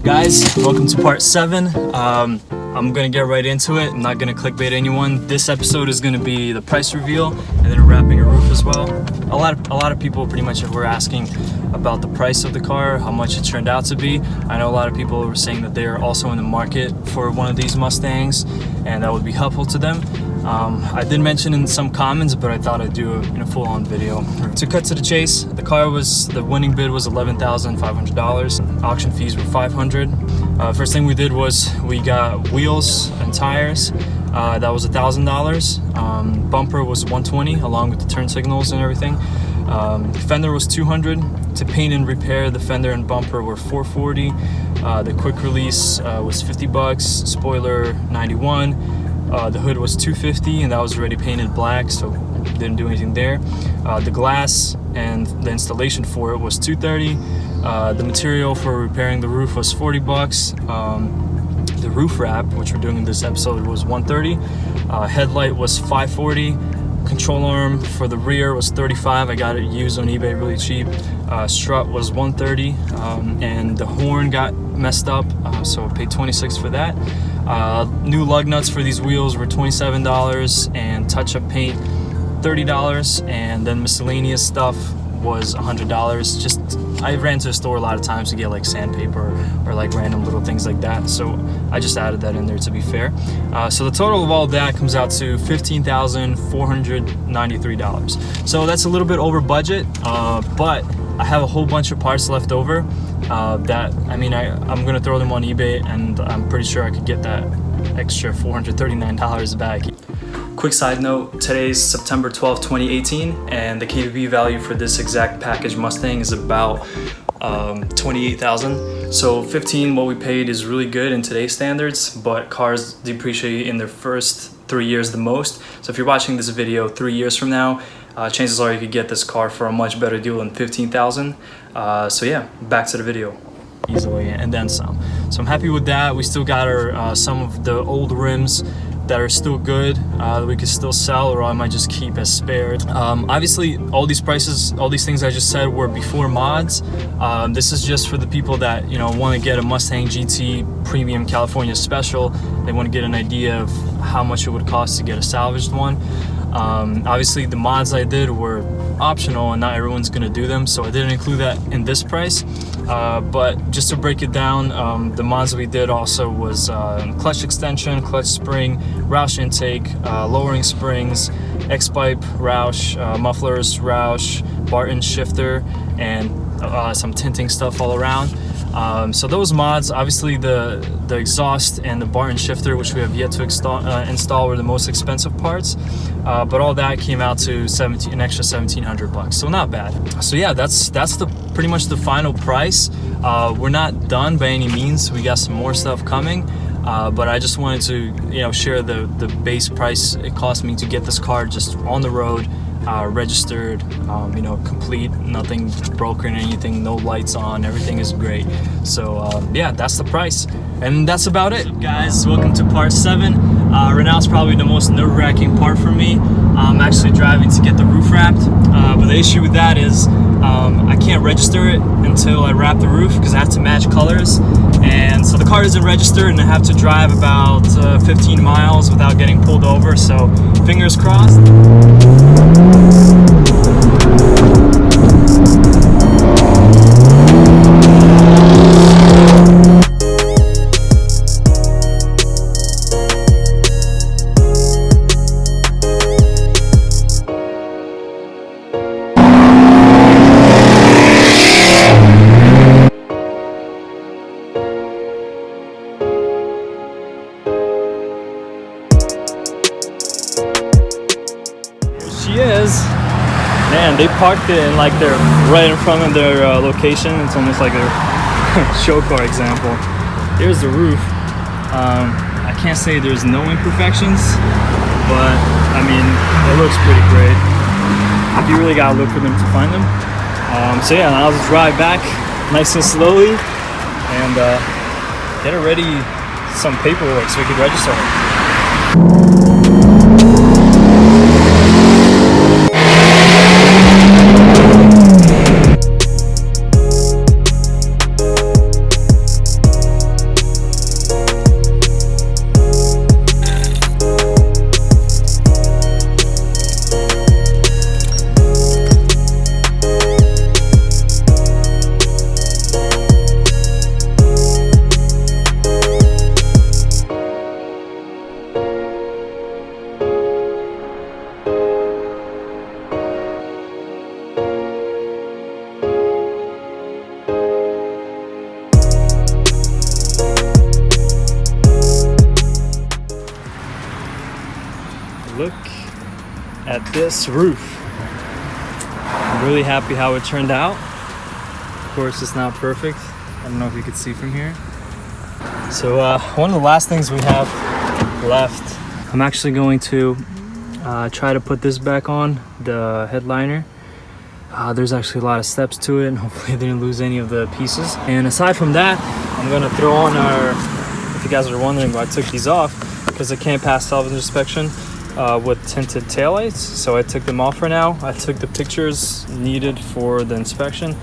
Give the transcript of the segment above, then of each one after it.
Guys, welcome to part 7. I'm gonna get right into it. I'm not gonna clickbait anyone. This episode is gonna be the price reveal and then wrapping a roof as well. A lot of people pretty much were asking about the price of the car, how much it turned out to be. I know a lot of people were saying that they are also in the market for one of these Mustangs, and that would be helpful to them. I did mention in some comments, but I thought I'd do a full-on video. To cut to the chase, the winning bid was $11,500. Auction fees were $500. First thing we did was we got wheels and tires. That was $1,000. Bumper was $120 along with the turn signals and everything. Fender was $200. To paint and repair the fender and bumper were $440. The quick release was $50. Spoiler $91. The hood was $250, and that was already painted black, so didn't do anything there. The glass and the installation for it was $230. The material for repairing the roof was $40. The roof wrap, which we're doing in this episode, was $130. Headlight was $540. Control arm for the rear was $35. I got it used on eBay really cheap. Strut was $130, and the horn got messed up, so I paid $26 for that. New lug nuts for these wheels were $27, and touch-up paint $30, and then miscellaneous stuff was $100. Just I ran to the store a lot of times to get like sandpaper or like random little things like that, so I just added that in there to be fair. So the total of all that comes out to $15,493. So that's a little bit over budget, but I have a whole bunch of parts left over that I'm gonna throw them on eBay, and I'm pretty sure I could get that extra $439 back. Quick side note, today's September 12th, 2018, and the KBB value for this exact package Mustang is about $28,000. So $15,000 what we paid is really good in today's standards, but cars depreciate in their first 3 years the most. So if you're watching this video 3 years from now, chances are you could get this car for a much better deal than $15,000. So yeah, back to the video. Easily, and then some. So I'm happy with that. We still got our some of the old rims that are still good that we could still sell, or I might just keep as spared. Obviously all these prices, all these things I just said were before mods. This is just for the people that want to get a Mustang GT Premium California Special. They want to get an idea of how much it would cost to get a salvaged one. Obviously the mods I did were optional, and not everyone's gonna do them, so I didn't include that in this price. But just to break it down, the mods we did also was clutch extension, clutch spring, Roush intake, lowering springs, X-pipe Roush, mufflers Roush, Barton shifter, and some tinting stuff all around. So those mods, obviously the exhaust and the Barton shifter, which we have yet to install, were the most expensive parts. But all that came out to an extra $1,700, so not bad. So yeah, that's pretty much the final price. We're not done by any means. We got some more stuff coming, but I just wanted to share the base price it cost me to get this car just on the road, registered, complete, nothing broken, anything, no lights on, everything is great. So yeah, that's the price, and that's about it. What's up, guys? Welcome to part 7. Right now it's probably the most nerve-wracking part for me. I'm actually driving to get the roof wrapped, but the issue with that is I can't register it until I wrap the roof because I have to match colors, and so the car isn't registered, and I have to drive about 15 miles without getting pulled over, so fingers crossed. She is. Man, they parked it in like they're right in front of their location. It's almost like a show car example. Here's the roof. I can't say there's no imperfections, but I mean, it looks pretty great. You really gotta look for them to find them. So yeah, I'll just drive back nice and slowly and get her ready some paperwork so we could register her. at this roof. I'm really happy how it turned out. Of course, it's not perfect. I don't know if you could see from here. So one of the last things we have left, I'm actually going to try to put this back on, the headliner. There's actually a lot of steps to it, and hopefully I didn't lose any of the pieces. And aside from that, I'm gonna throw on our, if you guys are wondering why I took these off, because I can't pass salvage inspection with tinted taillights, so I took them off for now. I took the pictures needed for the inspection,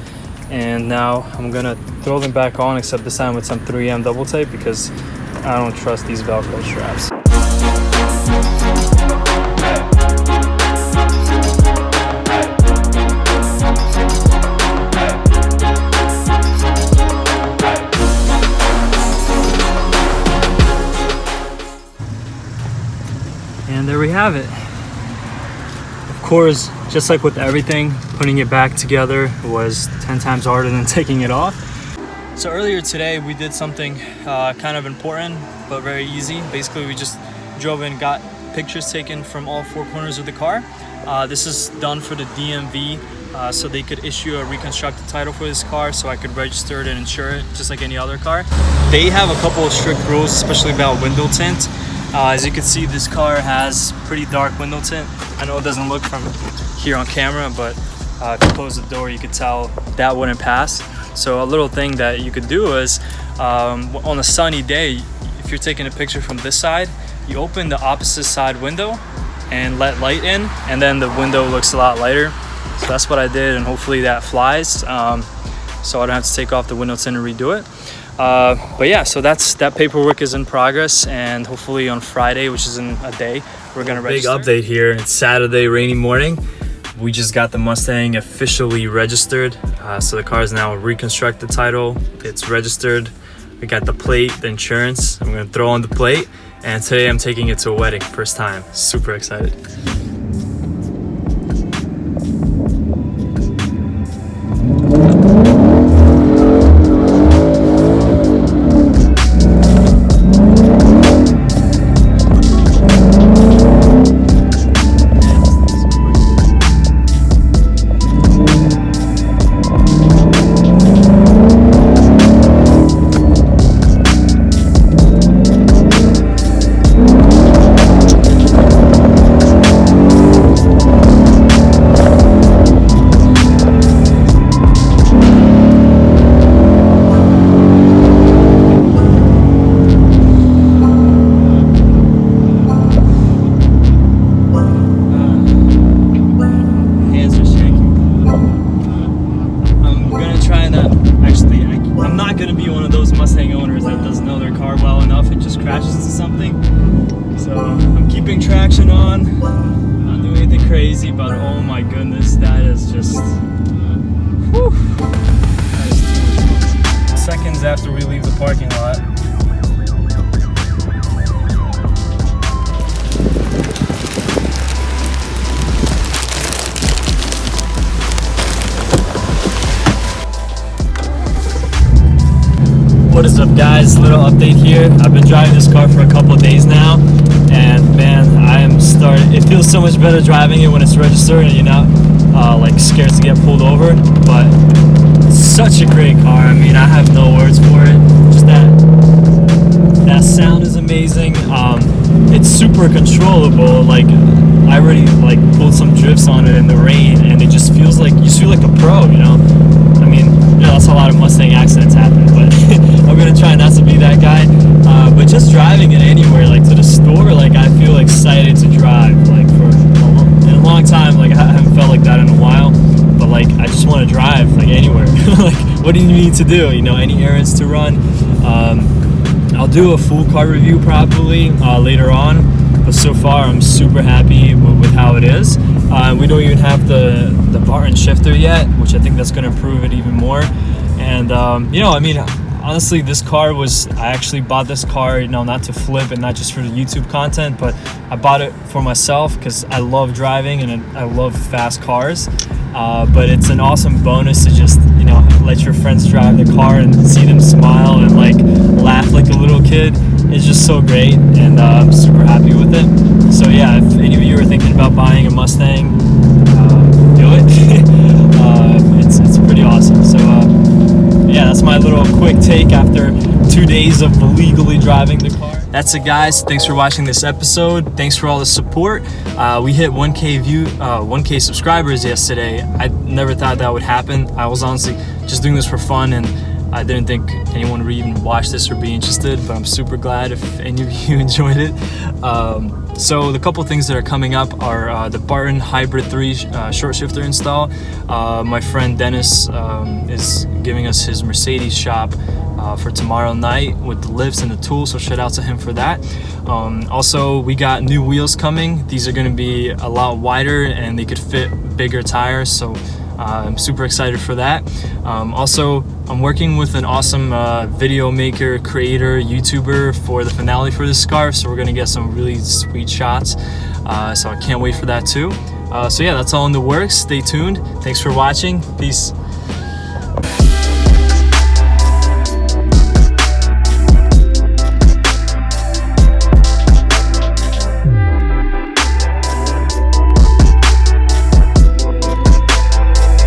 and now I'm gonna throw them back on, except this time with some 3M double tape, because I don't trust these Velcro straps. And there we have it. Of course, just like with everything, putting it back together was 10 times harder than taking it off. So earlier today, we did something kind of important, but very easy. Basically, we just drove in, got pictures taken from all four corners of the car. This is done for the DMV, so they could issue a reconstructed title for this car, so I could register it and insure it just like any other car. They have a couple of strict rules, especially about window tint. As you can see, this car has pretty dark window tint. I know it doesn't look from here on camera, but if you close the door, you could tell that wouldn't pass. So a little thing that you could do is, on a sunny day, if you're taking a picture from this side, you open the opposite side window and let light in, and then the window looks a lot lighter. So that's what I did, and hopefully that flies. So I don't have to take off the window tint and redo it. But yeah, so that paperwork is in progress, and hopefully on Friday, which is in a day, we're gonna register. Big update here. It's Saturday, rainy morning. We just got the Mustang officially registered. So the car is now reconstructed title. It's registered. We got the plate, the insurance. I'm gonna throw on the plate, and today I'm taking it to a wedding, first time. Super excited. Mustang owners that doesn't know their car well enough and just crashes into something. So I'm keeping traction on, not doing anything crazy, but oh my goodness, that is just whew. That is too much fun. Seconds after we leave the parking lot, what is up, guys? Little update here. I've been driving this car for a couple of days now, and man, it feels so much better driving it when it's registered and you're not like scared to get pulled over. But it's such a great car. I mean, I have no words for it. Just that sound is amazing. It's super controllable. Like, I already like pulled some drifts on it in the rain, and it just feels like you feel like a pro, you know. I mean, you know, that's how a lot of Mustang accidents happen, but I'm gonna try not to be that guy. But just driving it anywhere, like to the store, like I feel excited to drive. Like in a long time, like I haven't felt like that in a while. But like I just want to drive like anywhere. Like, what do you need to do? You know, any errands to run. I'll do a full car review probably later on. But so far, I'm super happy with how it is. We don't even have the Barton shifter yet, which I think that's going to improve it even more. And you know, I mean, honestly, I actually bought this car, you know, not to flip and not just for the YouTube content, but I bought it for myself because I love driving and I love fast cars. But it's an awesome bonus to just, you know, let your friends drive the car and see them smile and like laugh like a little kid. is just so great, and I'm super happy with it. So yeah, if any of you are thinking about buying a Mustang, do it. It's pretty awesome. So yeah, that's my little quick take after 2 days of legally driving the car. That's it, guys. Thanks for watching this episode. Thanks for all the support. We hit 1K subscribers yesterday. I never thought that would happen. I was honestly just doing this for fun, and I didn't think anyone would even watch this or be interested, but I'm super glad if any of you enjoyed it. So the couple things that are coming up are the Barton Hybrid 3 short shifter install. My friend Dennis is giving us his Mercedes shop for tomorrow night with the lifts and the tools, so shout out to him for that. Also, we got new wheels coming. These are going to be a lot wider and they could fit bigger tires, so I'm super excited for that. Also, I'm working with an awesome video maker, creator, YouTuber for the finale for this scarf, so we're gonna get some really sweet shots. So I can't wait for that too. So yeah, that's all in the works. Stay tuned. Thanks for watching. Peace.